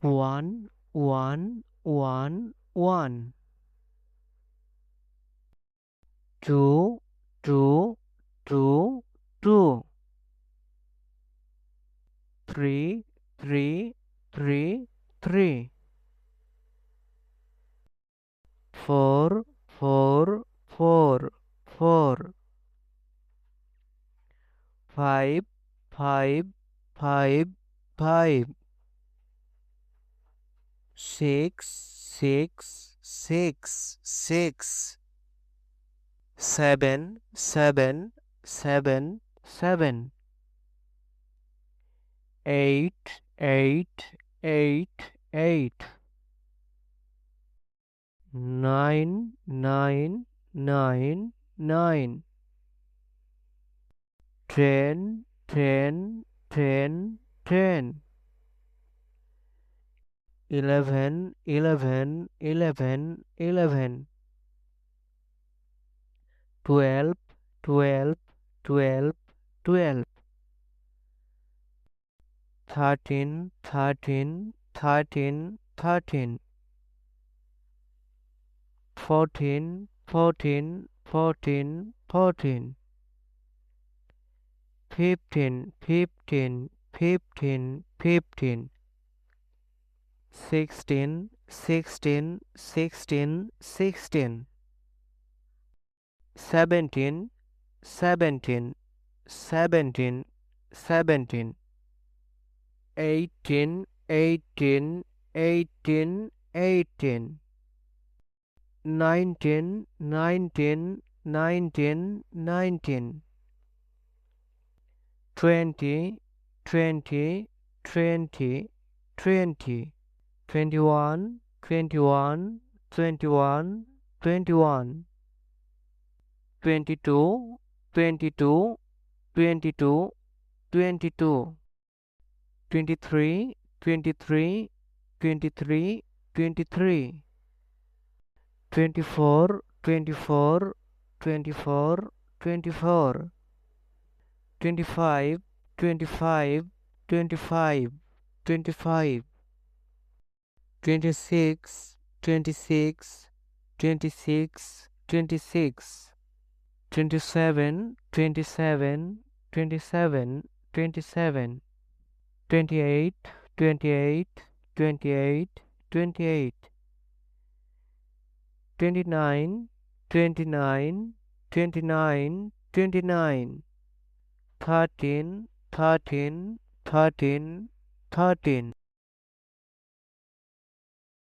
one, one, one, one. Two, two, two, two. Three, three, three, three. Four, four, four, four. Five, five, five, five. Six, six, six, six. Seven, seven, seven, seven. Eight, eight, eight, eight. Nine, nine, nine, nine. 10, 10, 10, 10. 11, 11, 11, 11. 12, 12, 12, 12. 13, 13, 13, 13. 14, 14, 14, 14. 15, 15, 15, 15. 16, 16, 16, 16. 17, 17, 17, 17. 18, 18, 18, 18. 19, 19, 19, 19. 20, 20, 20, 20. 21, 21, 21, 21. 22, 22, 22, 22. 23, 23, 23, 23. 24, 24, 24, 24. 25, 25, 25, 25. 26, 26, 26, 26. 27, 27, 27, 27. 28, 28, 28, 28. 29, 29, 29, 29. 13, 13, 13, 13.